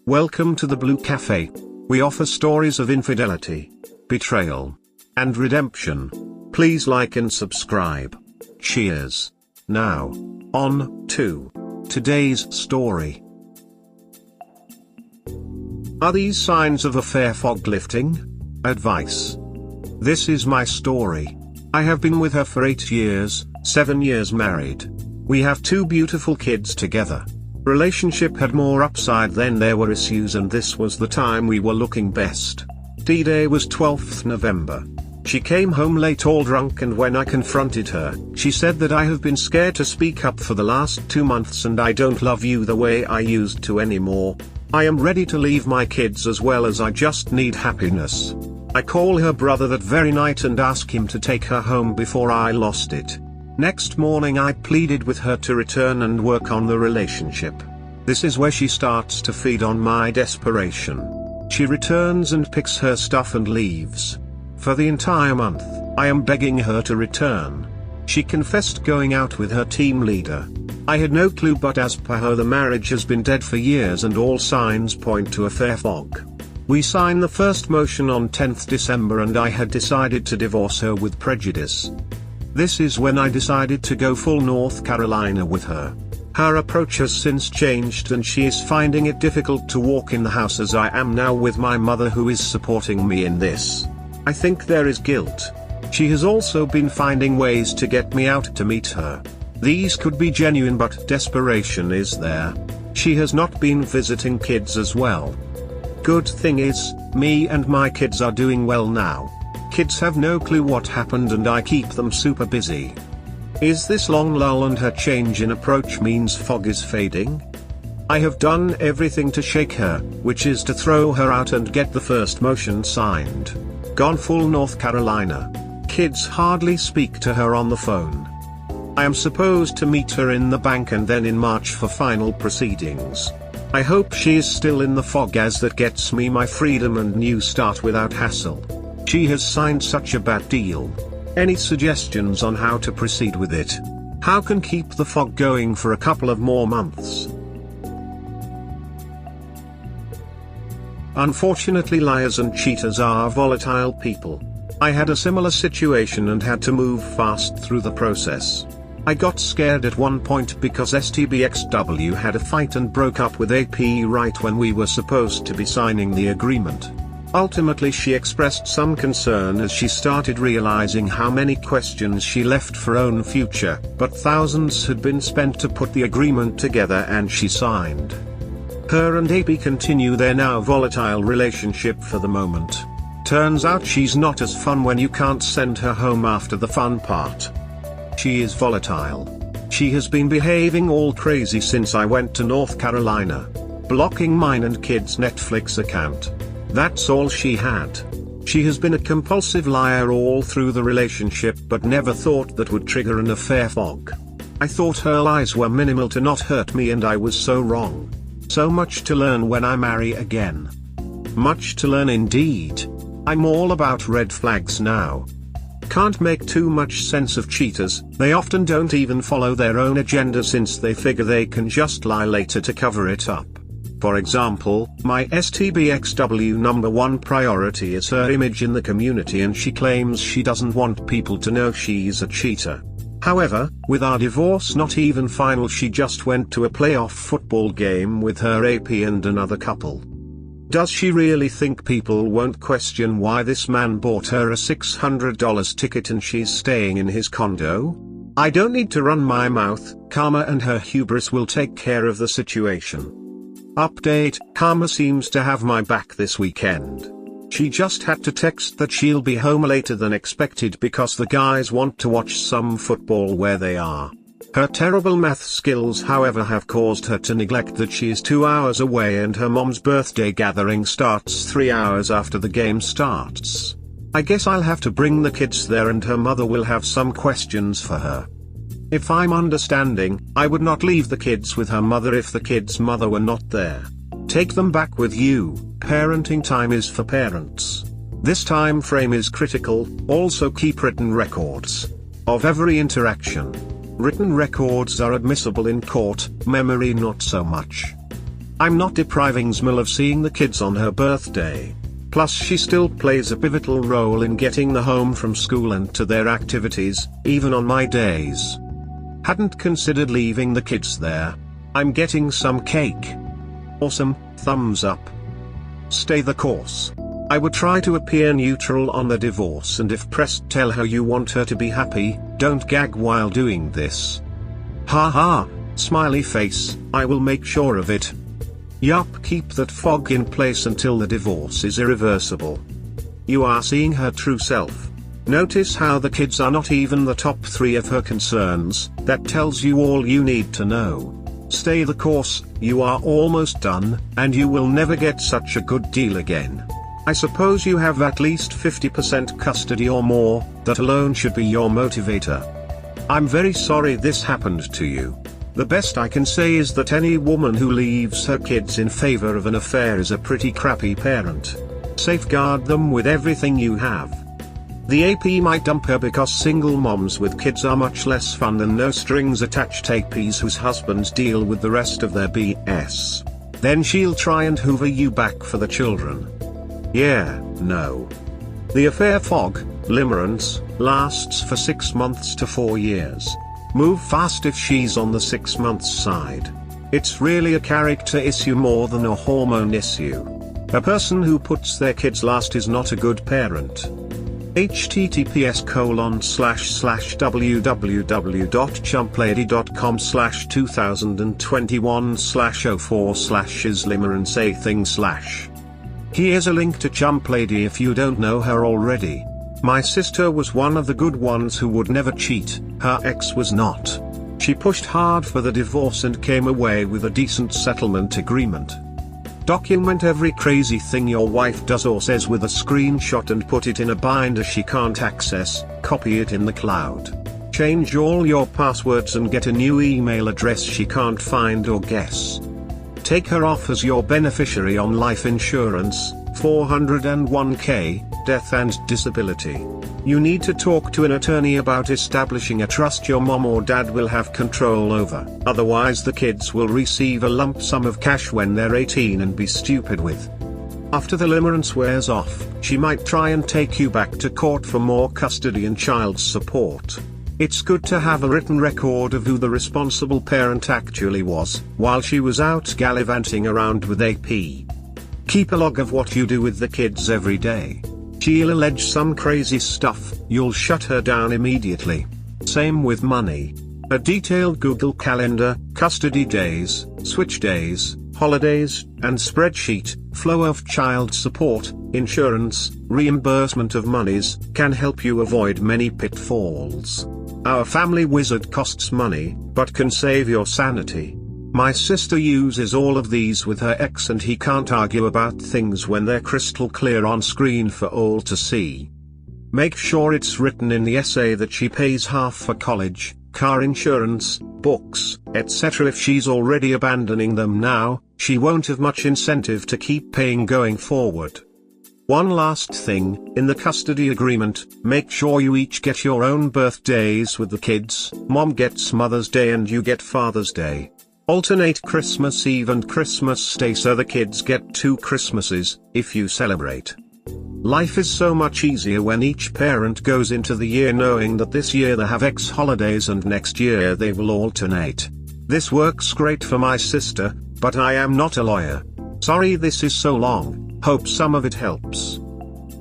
Welcome to the Blue Cafe. We offer stories of infidelity, betrayal, and redemption. Please like and subscribe. Cheers. Now, on to today's story. Are these signs of a fair fog lifting? Advice. This is my story. I have been with her for 8 years, 7 years married. We have 2 beautiful kids together. Relationship had more upside than there were issues, and this was the time we were looking best. D-Day was 12th November. She came home late all drunk, and when I confronted her, she said that I have been scared to speak up for the last 2 months and I don't love you the way I used to anymore. I am ready to leave my kids as well as I just need happiness. I call her brother that very night and ask him to take her home before I lost it. Next morning I pleaded with her to return and work on the relationship. This is where she starts to feed on my desperation. She returns and picks her stuff and leaves. For the entire month, I am begging her to return. She confessed going out with her team leader. I had no clue, but as per her the marriage has been dead for years and all signs point to a fair fog. We signed the first motion on 10th December and I had decided to divorce her with prejudice. This is when I decided to go full North Carolina with her. Her approach has since changed and she is finding it difficult to walk in the house as I am now with my mother, who is supporting me in this. I think there is guilt. She has also been finding ways to get me out to meet her. These could be genuine, but desperation is there. She has not been visiting kids as well. Good thing is, me and my kids are doing well now. Kids have no clue what happened and I keep them super busy. Is this long lull and her change in approach means fog is fading? I have done everything to shake her, which is to throw her out and get the first motion signed. Gone full North Carolina. Kids hardly speak to her on the phone. I am supposed to meet her in the bank and then in March for final proceedings. I hope she is still in the fog, as that gets me my freedom and new start without hassle. She has signed such a bad deal. Any suggestions on how to proceed with it? How can keep the fog going for a couple of more months? Unfortunately, liars and cheaters are volatile people. I had a similar situation and had to move fast through the process. I got scared at one point because STBXW had a fight and broke up with AP right when we were supposed to be signing the agreement. Ultimately she expressed some concern as she started realizing how many questions she left for own future, but thousands had been spent to put the agreement together and she signed. Her and AP continue their now volatile relationship for the moment. Turns out she's not as fun when you can't send her home after the fun part. She is volatile. She has been behaving all crazy since I went to North Carolina. Blocking mine and kids' Netflix account. That's all she had. She has been a compulsive liar all through the relationship, but never thought that would trigger an affair fog. I thought her lies were minimal to not hurt me, and I was so wrong. So much to learn when I marry again. Much to learn indeed. I'm all about red flags now. Can't make too much sense of cheaters. They often don't even follow their own agenda since they figure they can just lie later to cover it up. For example, my STBXW #1 priority is her image in the community, and she claims she doesn't want people to know she's a cheater. However, with our divorce not even final, she just went to a playoff football game with her AP and another couple. Does she really think people won't question why this man bought her a $600 ticket and she's staying in his condo? I don't need to run my mouth. Karma and her hubris will take care of the situation. Update: Karma seems to have my back this weekend. She just had to text that she'll be home later than expected because the guys want to watch some football where they are. Her terrible math skills, however, have caused her to neglect that she is 2 hours away and her mom's birthday gathering starts 3 hours after the game starts. I guess I'll have to bring the kids there and her mother will have some questions for her. If I'm understanding, I would not leave the kids with her mother if the kids' mother were not there. Take them back with you. Parenting time is for parents. This time frame is critical. Also keep written records of every interaction. Written records are admissible in court, memory not so much. I'm not depriving Smil of seeing the kids on her birthday. Plus she still plays a pivotal role in getting the home from school and to their activities, even on my days. Hadn't considered leaving the kids there. I'm getting some cake. Awesome, thumbs up. Stay the course. I would try to appear neutral on the divorce, and if pressed tell her you want her to be happy, don't gag while doing this. Haha, smiley face, I will make sure of it. Yup, keep that fog in place until the divorce is irreversible. You are seeing her true self. Notice how the kids are not even the top 3 of her concerns. That tells you all you need to know. Stay the course, you are almost done, and you will never get such a good deal again. I suppose you have at least 50% custody or more, that alone should be your motivator. I'm very sorry this happened to you. The best I can say is that any woman who leaves her kids in favor of an affair is a pretty crappy parent. Safeguard them with everything you have. The AP might dump her because single moms with kids are much less fun than no strings attached APs whose husbands deal with the rest of their BS. Then she'll try and hoover you back for the children. Yeah, no. The affair fog, limerence, lasts for 6 months to 4 years. Move fast if she's on the 6 months side. It's really a character issue more than a hormone issue. A person who puts their kids last is not a good parent. https://www.chumplady.com/2021/04/islimerence/a thing/. Here's a link to Chump Lady if you don't know her already. My sister was one of the good ones who would never cheat, her ex was not. She pushed hard for the divorce and came away with a decent settlement agreement. Document every crazy thing your wife does or says with a screenshot and put it in a binder she can't access, copy it in the cloud. Change all your passwords and get a new email address she can't find or guess. Take her off as your beneficiary on life insurance, 401k, death and disability. You need to talk to an attorney about establishing a trust your mom or dad will have control over. Otherwise the kids will receive a lump sum of cash when they're 18 and be stupid with. After the limerence wears off, she might try and take you back to court for more custody and child support. It's good to have a written record of who the responsible parent actually was, while she was out gallivanting around with AP. Keep a log of what you do with the kids every day. She'll allege some crazy stuff, you'll shut her down immediately. Same with money. A detailed Google Calendar, custody days, switch days, holidays, and spreadsheet, flow of child support, insurance, reimbursement of monies, can help you avoid many pitfalls. Our family wizard costs money, but can save your sanity. My sister uses all of these with her ex and he can't argue about things when they're crystal clear on screen for all to see. Make sure it's written in the essay that she pays half for college, car insurance, books, etc. If she's already abandoning them now, she won't have much incentive to keep paying going forward. One last thing, in the custody agreement, make sure you each get your own birthdays with the kids. Mom gets Mother's Day and you get Father's Day. Alternate Christmas Eve and Christmas Day so the kids get 2 Christmases, if you celebrate. Life is so much easier when each parent goes into the year knowing that this year they have X holidays and next year they will alternate. This works great for my sister, but I am not a lawyer. Sorry this is so long. Hope some of it helps.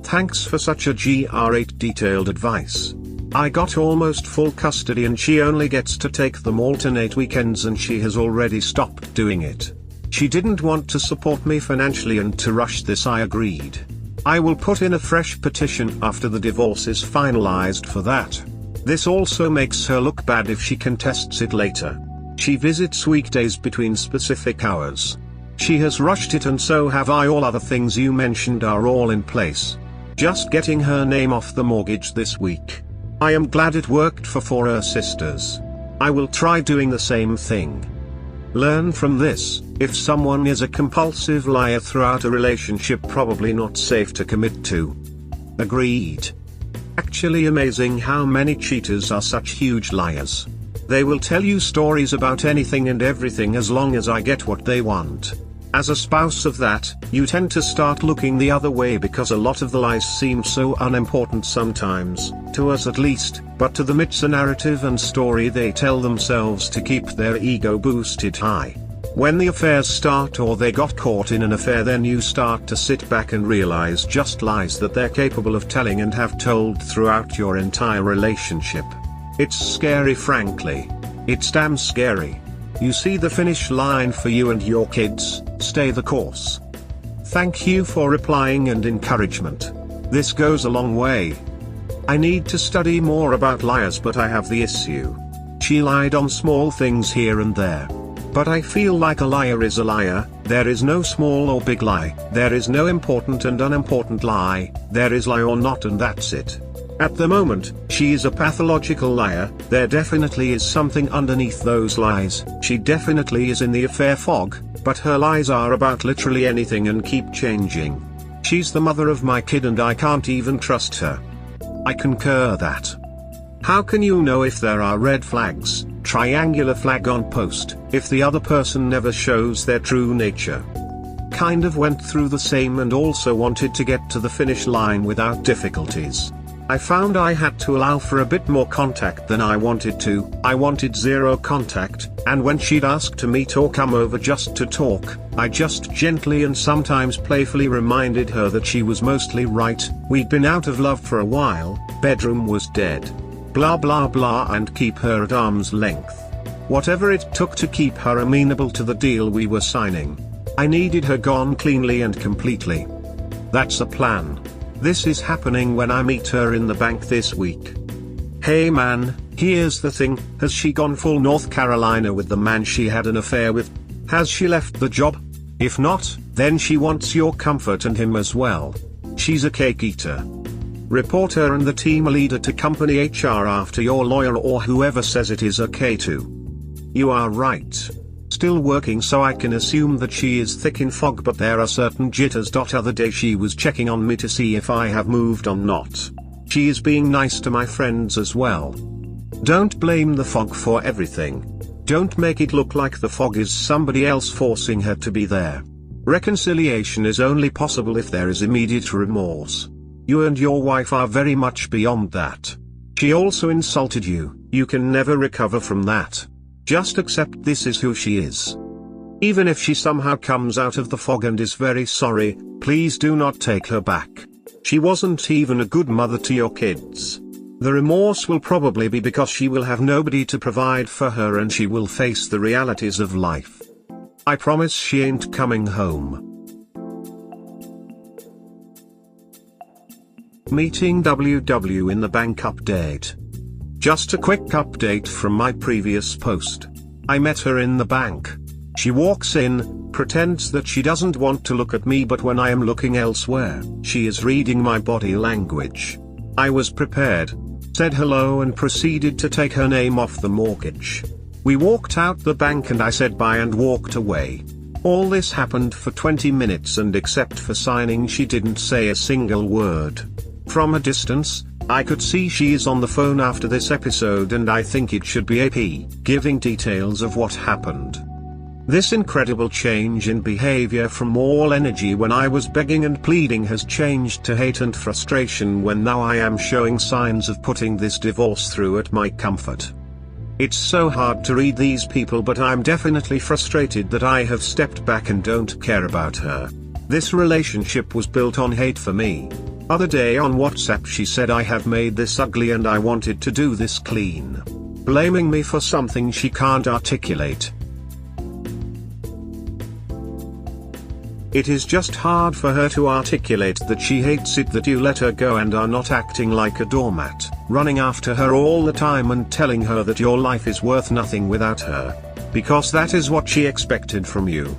Thanks for such a great detailed advice. I got almost full custody and she only gets to take them alternate weekends and she has already stopped doing it. She didn't want to support me financially and to rush this I agreed. I will put in a fresh petition after the divorce is finalized for that. This also makes her look bad if she contests it later. She visits weekdays between specific hours. She has rushed it and so have I. All other things you mentioned are all in place. Just getting her name off the mortgage this week. I am glad it worked for her sisters. I will try doing the same thing. Learn from this, if someone is a compulsive liar throughout a relationship, probably not safe to commit to. Agreed. Actually amazing how many cheaters are such huge liars. They will tell you stories about anything and everything as long as I get what they want. As a spouse of that, you tend to start looking the other way because a lot of the lies seem so unimportant sometimes, to us at least, but to them it's a narrative and story they tell themselves to keep their ego boosted high. When the affairs start or they got caught in an affair, then you start to sit back and realize just lies that they're capable of telling and have told throughout your entire relationship. It's scary, frankly. It's damn scary. You see the finish line for you and your kids, stay the course. Thank you for replying and encouragement. This goes a long way. I need to study more about liars, but I have the issue. She lied on small things here and there. But I feel like a liar is a liar. There is no small or big lie, there is no important and unimportant lie, there is lie or not, and that's it. At the moment, she is a pathological liar. There definitely is something underneath those lies. She definitely is in the affair fog, but her lies are about literally anything and keep changing. She's the mother of my kid and I can't even trust her. I concur that. How can you know if there are red flags, triangular flag on post, if the other person never shows their true nature? Kind of went through the same and also wanted to get to the finish line without difficulties. I found I had to allow for a bit more contact than I wanted to. I wanted zero contact, and when she'd ask to meet or come over just to talk, I just gently and sometimes playfully reminded her that she was mostly right. We'd been out of love for a while, bedroom was dead. Blah blah blah, and keep her at arm's length. Whatever it took to keep her amenable to the deal we were signing. I needed her gone cleanly and completely. That's a plan. This is happening when I meet her in the bank this week. Hey man, here's the thing, has she gone full North Carolina with the man she had an affair with? Has she left the job? If not, then she wants your comfort and him as well. She's a cake eater. Report her and the team leader to company HR after your lawyer or whoever says it is okay to. You are right. Still working, so I can assume that she is thick in fog, but there are certain jitters. Other day she was checking on me to see if I have moved on not. She is being nice to my friends as well. Don't blame the fog for everything. Don't make it look like the fog is somebody else forcing her to be there. Reconciliation is only possible if there is immediate remorse. You and your wife are very much beyond that. She also insulted you, you can never recover from that. Just accept this is who she is. Even if she somehow comes out of the fog and is very sorry, please do not take her back. She wasn't even a good mother to your kids. The remorse will probably be because she will have nobody to provide for her and she will face the realities of life. I promise she ain't coming home. Meeting WW in the bank update. Just a quick update from my previous post. I met her in the bank. She walks in, pretends that she doesn't want to look at me, but when I am looking elsewhere, she is reading my body language. I was prepared, said hello and proceeded to take her name off the mortgage. We walked out the bank and I said bye and walked away. All this happened for 20 minutes and except for signing she didn't say a single word. From a distance, I could see she is on the phone after this episode and I think it should be AP, giving details of what happened. This incredible change in behavior from all energy when I was begging and pleading has changed to hate and frustration when now I am showing signs of putting this divorce through at my comfort. It's so hard to read these people, but I'm definitely frustrated that I have stepped back and don't care about her. This relationship was built on hate for me. Other day on WhatsApp she said I have made this ugly and I wanted to do this clean. Blaming me for something she can't articulate. It is just hard for her to articulate that she hates it that you let her go and are not acting like a doormat, running after her all the time and telling her that your life is worth nothing without her. Because that is what she expected from you.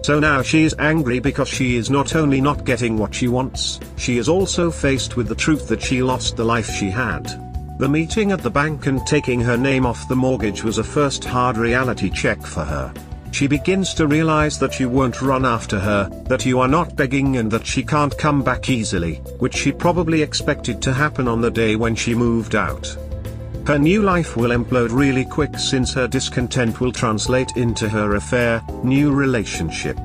So now she is angry because she is not only not getting what she wants, she is also faced with the truth that she lost the life she had. The meeting at the bank and taking her name off the mortgage was a first hard reality check for her. She begins to realize that you won't run after her, that you are not begging and that she can't come back easily, which she probably expected to happen on the day when she moved out. Her new life will implode really quick since her discontent will translate into her affair, new relationship.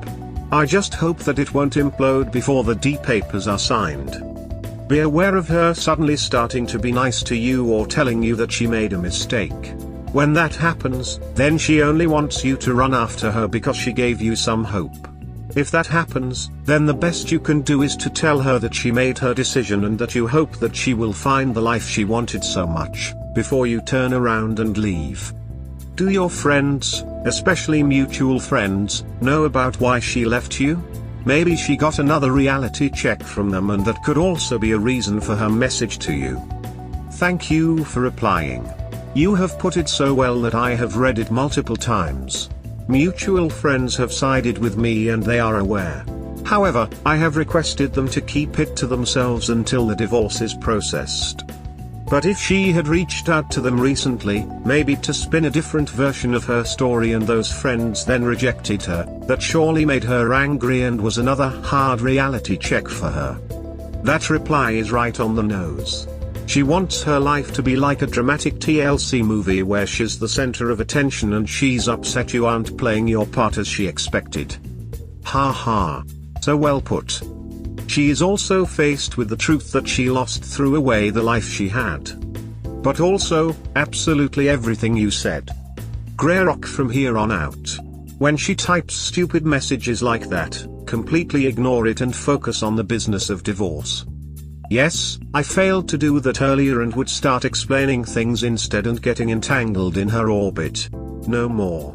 I just hope that it won't implode before the D papers are signed. Be aware of her suddenly starting to be nice to you or telling you that she made a mistake. When that happens, then she only wants you to run after her because she gave you some hope. If that happens, then the best you can do is to tell her that she made her decision and that you hope that she will find the life she wanted so much, before you turn around and leave. Do your friends, especially mutual friends, know about why she left you? Maybe she got another reality check from them, and that could also be a reason for her message to you. Thank you for replying. You have put it so well that I have read it multiple times. Mutual friends have sided with me and they are aware. However, I have requested them to keep it to themselves until the divorce is processed. But if she had reached out to them recently, maybe to spin a different version of her story, and those friends then rejected her, that surely made her angry and was another hard reality check for her. That reply is right on the nose. She wants her life to be like a dramatic TLC movie where she's the center of attention and she's upset you aren't playing your part as she expected. Ha ha. So well put. She is also faced with the truth that she lost threw away the life she had. But also, absolutely everything you said. Grey rock from here on out. When she types stupid messages like that, completely ignore it and focus on the business of divorce. Yes, I failed to do that earlier and would start explaining things instead and getting entangled in her orbit. No more.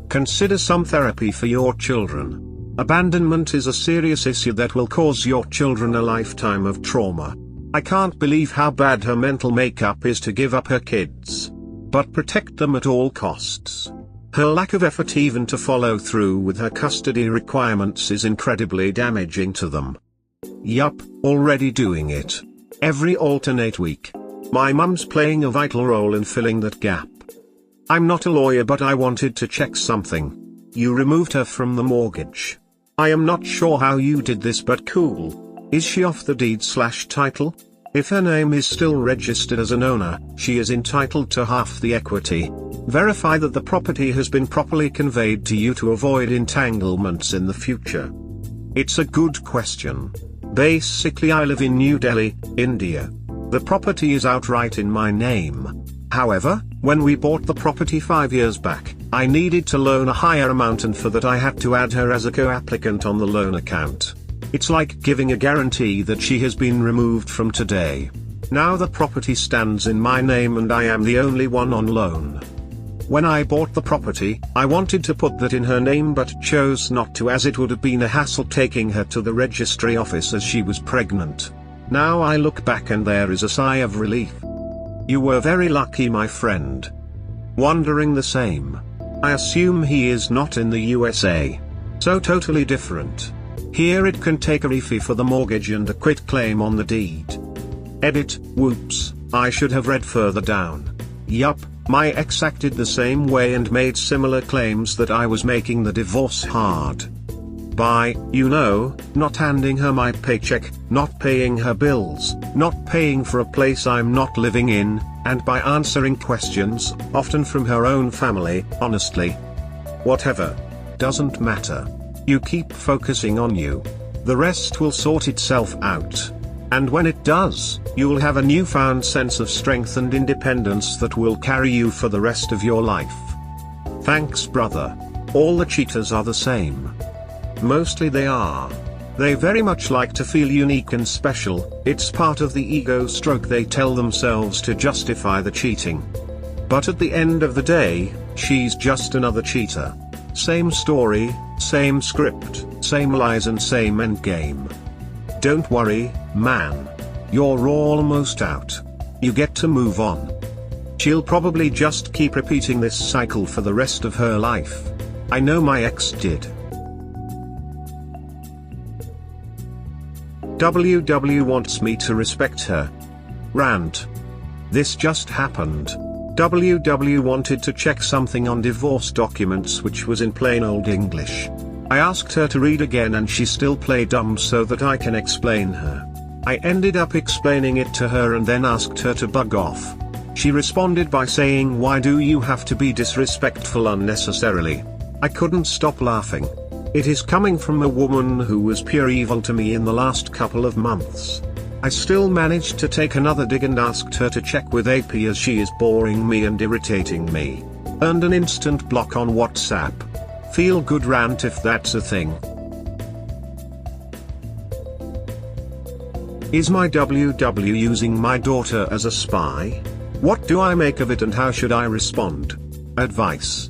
Consider some therapy for your children. Abandonment is a serious issue that will cause your children a lifetime of trauma. I can't believe how bad her mental makeup is to give up her kids. But protect them at all costs. Her lack of effort even to follow through with her custody requirements is incredibly damaging to them. Yup, already doing it. Every alternate week. My mum's playing a vital role in filling that gap. I'm not a lawyer, but I wanted to check something. You removed her from the mortgage. I am not sure how you did this, but cool. Is she off the deed/title? If her name is still registered as an owner, she is entitled to half the equity. Verify that the property has been properly conveyed to you to avoid entanglements in the future. It's a good question. Basically, I live in New Delhi, India. The property is outright in my name. However, when we bought the property 5 years back, I needed to loan a higher amount, and for that I had to add her as a co-applicant on the loan account. It's like giving a guarantee that she has been removed from today. Now the property stands in my name and I am the only one on loan. When I bought the property, I wanted to put that in her name but chose not to, as it would have been a hassle taking her to the registry office as she was pregnant. Now I look back and there is a sigh of relief. You were very lucky, my friend. Wondering the same. I assume he is not in the USA. So totally different. Here it can take a refund for the mortgage and a quit claim on the deed. Edit, whoops, I should have read further down. Yup, my ex acted the same way and made similar claims that I was making the divorce hard. By, not handing her my paycheck, not paying her bills, not paying for a place I'm not living in, and by answering questions, often from her own family, honestly. Whatever. Doesn't matter. You keep focusing on you. The rest will sort itself out. And when it does, you'll have a newfound sense of strength and independence that will carry you for the rest of your life. Thanks, brother. All the cheaters are the same. Mostly they are. They very much like to feel unique and special. It's part of the ego stroke they tell themselves to justify the cheating. But at the end of the day, she's just another cheater. Same story, same script, same lies and same endgame. Don't worry, man. You're almost out. You get to move on. She'll probably just keep repeating this cycle for the rest of her life. I know my ex did. WW wants me to respect her. Rant. This just happened. WW wanted to check something on divorce documents which was in plain old English. I asked her to read again and she still played dumb so that I can explain her. I ended up explaining it to her and then asked her to bug off. She responded by saying, "Why do you have to be disrespectful unnecessarily?" I couldn't stop laughing. It is coming from a woman who was pure evil to me in the last couple of months. I still managed to take another dig and asked her to check with AP as she is boring me and irritating me. Earned an instant block on WhatsApp. Feel good rant if that's a thing. Is my WW using my daughter as a spy? What do I make of it and how should I respond? Advice.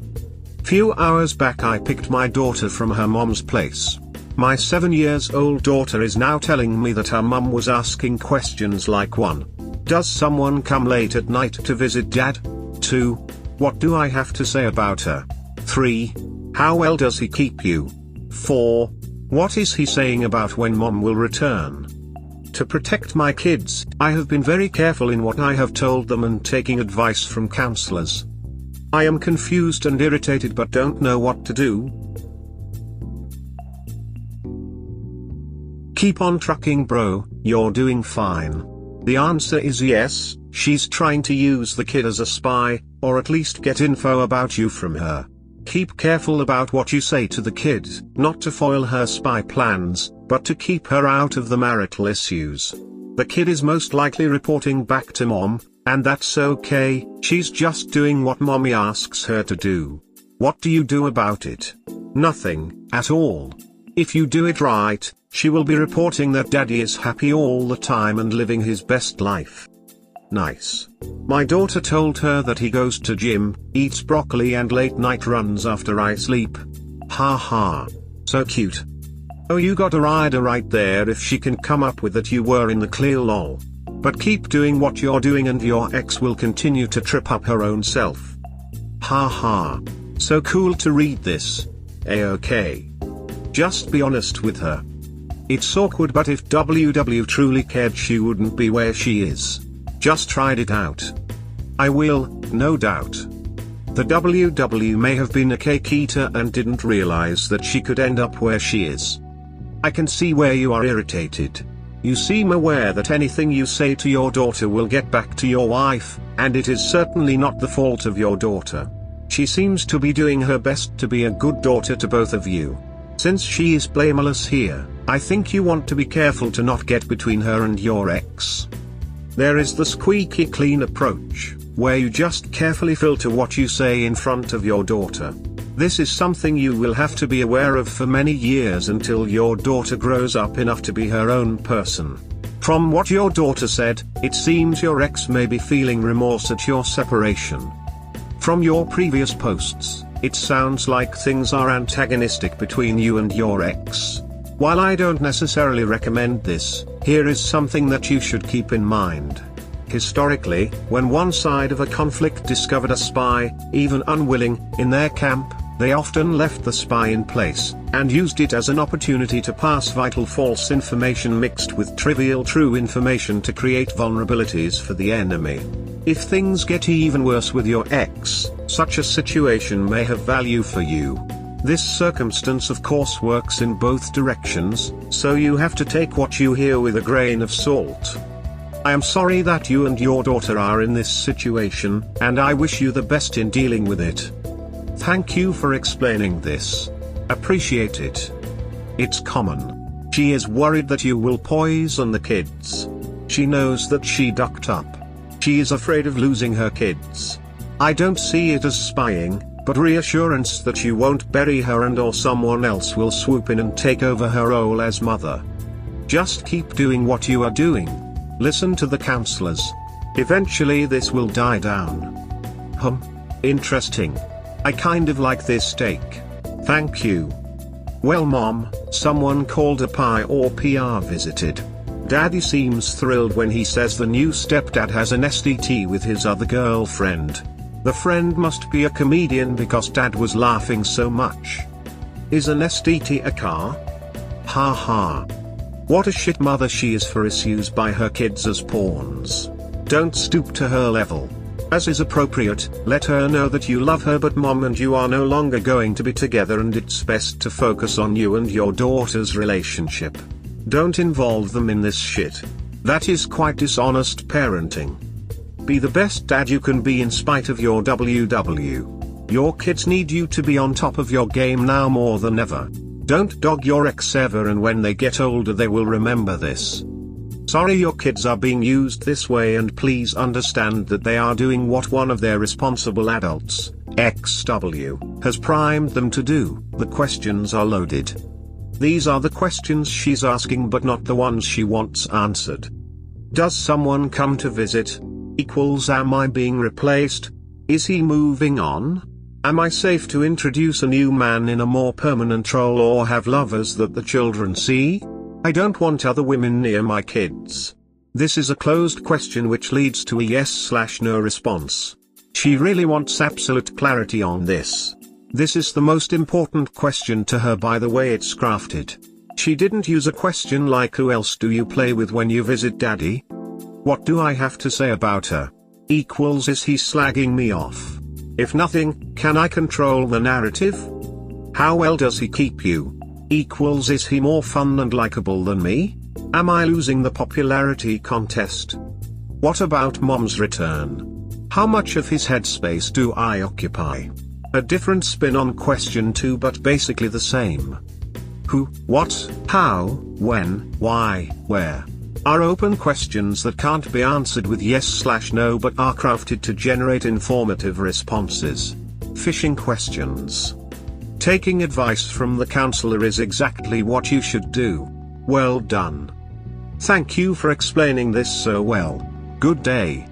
Few hours back I picked my daughter from her mom's place. My 7-year-old daughter is now telling me that her mum was asking questions like 1. Does someone come late at night to visit dad? 2. What do I have to say about her? 3. How well does he keep you? 4. What is he saying about when mom will return? To protect my kids, I have been very careful in what I have told them and taking advice from counselors. I am confused and irritated but don't know what to do. Keep on trucking bro, you're doing fine. The answer is yes, she's trying to use the kid as a spy, or at least get info about you from her. Keep careful about what you say to the kid, not to foil her spy plans, but to keep her out of the marital issues. The kid is most likely reporting back to mom, and that's okay, she's just doing what mommy asks her to do. What do you do about it? Nothing, at all. If you do it right, she will be reporting that daddy is happy all the time and living his best life. Nice. My daughter told her that he goes to gym, eats broccoli and late night runs after I sleep. Haha. So cute. Oh, you got a rider right there if she can come up with that you were in the clear lol. But keep doing what you're doing and your ex will continue to trip up her own self. Haha. So cool to read this. A-okay. Just be honest with her. It's awkward but if WW truly cared she wouldn't be where she is. Just tried it out. I will, no doubt. The WW may have been a cake eater and didn't realize that she could end up where she is. I can see where you are irritated. You seem aware that anything you say to your daughter will get back to your wife, and it is certainly not the fault of your daughter. She seems to be doing her best to be a good daughter to both of you. Since she is blameless here, I think you want to be careful to not get between her and your ex. There is the squeaky clean approach, where you just carefully filter what you say in front of your daughter. This is something you will have to be aware of for many years until your daughter grows up enough to be her own person. From what your daughter said, it seems your ex may be feeling remorse at your separation. From your previous posts, it sounds like things are antagonistic between you and your ex. While I don't necessarily recommend this, here is something that you should keep in mind. Historically, when one side of a conflict discovered a spy, even unwilling, in their camp, they often left the spy in place, and used it as an opportunity to pass vital false information mixed with trivial true information to create vulnerabilities for the enemy. If things get even worse with your ex, such a situation may have value for you. This circumstance of course works in both directions, so you have to take what you hear with a grain of salt. I am sorry that you and your daughter are in this situation, and I wish you the best in dealing with it. Thank you for explaining this. Appreciate it. It's common. She is worried that you will poison the kids. She knows that she ducked up. She is afraid of losing her kids. I don't see it as spying, but reassurance that you won't bury her and or someone else will swoop in and take over her role as mother. Just keep doing what you are doing. Listen to the counselors. Eventually this will die down. Interesting. I kind of like this take. Thank you. Well mom, someone called a PI or PR visited. Daddy seems thrilled when he says the new stepdad has an STT with his other girlfriend. The friend must be a comedian because dad was laughing so much. Is an STT a car? Haha. What a shit mother she is for issues by her kids as pawns. Don't stoop to her level. As is appropriate, let her know that you love her but mom and you are no longer going to be together and it's best to focus on you and your daughter's relationship. Don't involve them in this shit. That is quite dishonest parenting. Be the best dad you can be in spite of your WW. Your kids need you to be on top of your game now more than ever. Don't dog your ex ever, and when they get older they will remember this. Sorry your kids are being used this way, and please understand that they are doing what one of their responsible adults, XW, has primed them to do. The questions are loaded. These are the questions she's asking, but not the ones she wants answered. Does someone come to visit? Am I being replaced? Is he moving on? Am I safe to introduce a new man in a more permanent role, or have lovers that the children see? I don't want other women near my kids. This is a closed question which leads to a yes/no response. She really wants absolute clarity on this. This is the most important question to her by the way it's crafted. She didn't use a question like "Who else do you play with when you visit daddy?" What do I have to say about her? Is he slagging me off? If nothing, can I control the narrative? How well does he keep you? Is he more fun and likable than me? Am I losing the popularity contest? What about mom's return? How much of his headspace do I occupy? A different spin on question 2, but basically the same. Who, what, how, when, why, where are open questions that can't be answered with yes/no but are crafted to generate informative responses. Fishing questions. Taking advice from the counselor is exactly what you should do. Well done. Thank you for explaining this so well. Good day.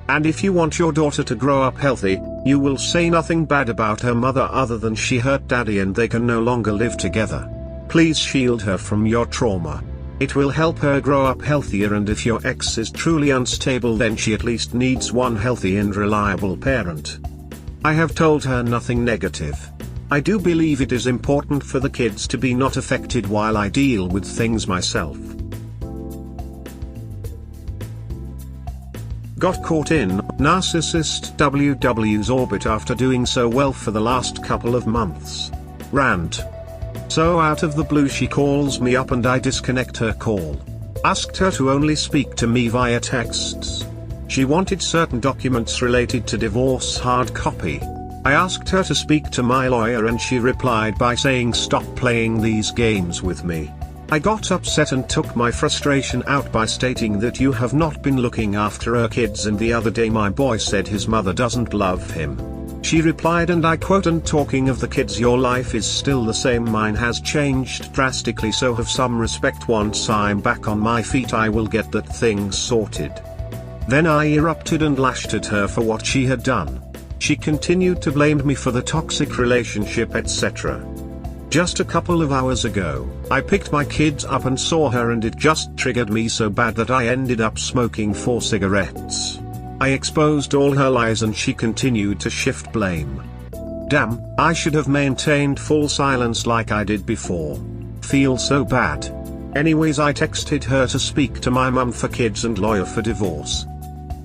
And if you want your daughter to grow up healthy, you will say nothing bad about her mother other than she hurt daddy and they can no longer live together. Please shield her from your trauma. It will help her grow up healthier, and if your ex is truly unstable, then she at least needs one healthy and reliable parent. I have told her nothing negative. I do believe it is important for the kids to be not affected while I deal with things myself. Got caught in narcissist WW's orbit after doing so well for the last couple of months. Rant. So out of the blue she calls me up and I disconnect her call. Asked her to only speak to me via texts. She wanted certain documents related to divorce hard copy. I asked her to speak to my lawyer and she replied by saying stop playing these games with me. I got upset and took my frustration out by stating that you have not been looking after her kids, and the other day my boy said his mother doesn't love him. She replied, and I quote, "And talking of the kids, your life is still the same, mine has changed drastically, so have some respect. Once I'm back on my feet I will get that thing sorted." Then I erupted and lashed at her for what she had done. She continued to blame me for the toxic relationship, etc. Just a couple of hours ago, I picked my kids up and saw her, and it just triggered me so bad that I ended up smoking 4 cigarettes. I exposed all her lies and she continued to shift blame. Damn, I should have maintained full silence like I did before. Feel so bad. Anyways, I texted her to speak to my mum for kids and lawyer for divorce.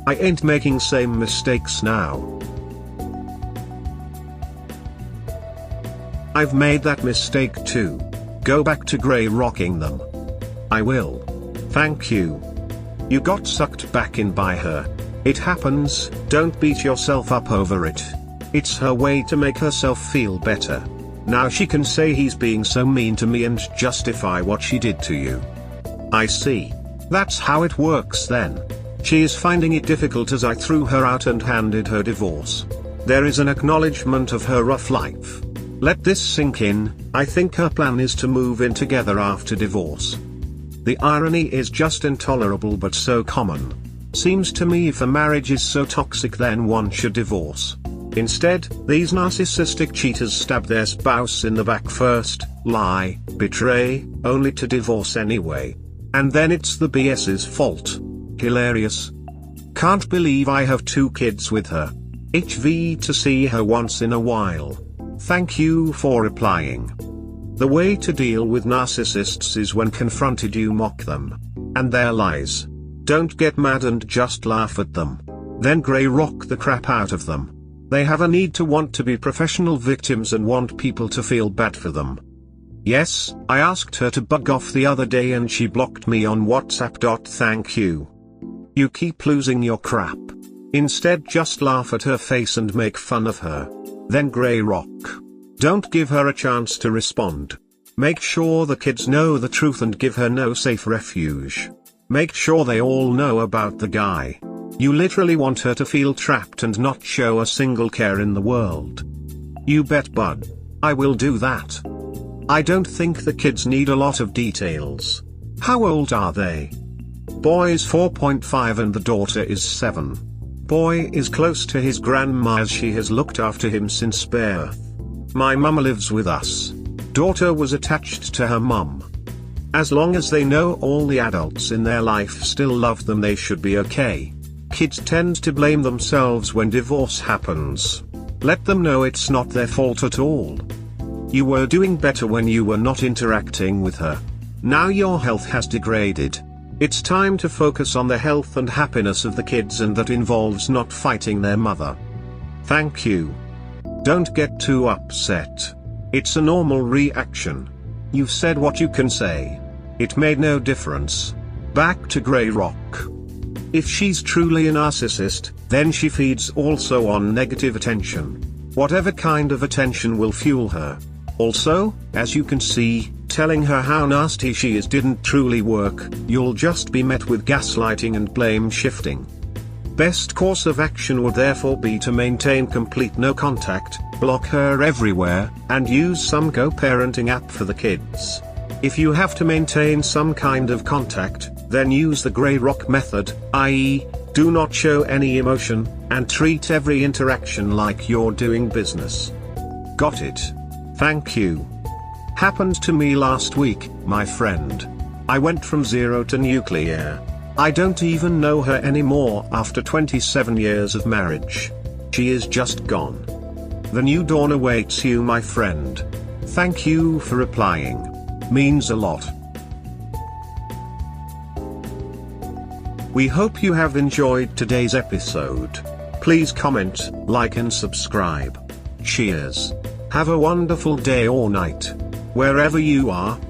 I ain't making same mistakes now. I've made that mistake too. Go back to grey rocking them. I will. Thank you. You got sucked back in by her. It happens, don't beat yourself up over it. It's her way to make herself feel better. Now she can say he's being so mean to me and justify what she did to you. I see. That's how it works then. She is finding it difficult as I threw her out and handed her divorce. There is an acknowledgement of her rough life. Let this sink in. I think her plan is to move in together after divorce. The irony is just intolerable but so common. Seems to me if a marriage is so toxic then one should divorce. Instead, these narcissistic cheaters stab their spouse in the back first, lie, betray, only to divorce anyway. And then it's the BS's fault. Hilarious. Can't believe I have 2 kids with her. HV to see her once in a while. Thank you for replying. The way to deal with narcissists is when confronted you mock them. And their lies. Don't get mad and just laugh at them. Then grey rock the crap out of them. They have a need to want to be professional victims and want people to feel bad for them. Yes, I asked her to bug off the other day and she blocked me on WhatsApp. Thank you. You keep losing your crap. Instead just laugh at her face and make fun of her. Then grey rock. Don't give her a chance to respond. Make sure the kids know the truth and give her no safe refuge. Make sure they all know about the guy. You literally want her to feel trapped and not show a single care in the world. You bet, bud. I will do that. I don't think the kids need a lot of details. How old are they? Boy is 4.5 and the daughter is 7. Boy is close to his grandma as she has looked after him since birth. My mum lives with us. Daughter was attached to her mum. As long as they know all the adults in their life still love them, they should be okay. Kids tend to blame themselves when divorce happens. Let them know it's not their fault at all. You were doing better when you were not interacting with her. Now your health has degraded. It's time to focus on the health and happiness of the kids, and that involves not fighting their mother. Thank you. Don't get too upset. It's a normal reaction. You've said what you can say. It made no difference. Back to Grey Rock. If she's truly a narcissist, then she feeds also on negative attention. Whatever kind of attention will fuel her. Also, as you can see, telling her how nasty she is didn't truly work. You'll just be met with gaslighting and blame shifting. Best course of action would therefore be to maintain complete no contact, block her everywhere, and use some co-parenting app for the kids. If you have to maintain some kind of contact, then use the Grey Rock method, i.e., do not show any emotion, and treat every interaction like you're doing business. Got it. Thank you. Happened to me last week, my friend. I went from zero to nuclear. I don't even know her anymore after 27 years of marriage. She is just gone. The new dawn awaits you, my friend. Thank you for replying. Means a lot. We hope you have enjoyed today's episode. Please comment, like and subscribe. Cheers. Have a wonderful day or night. Wherever you are.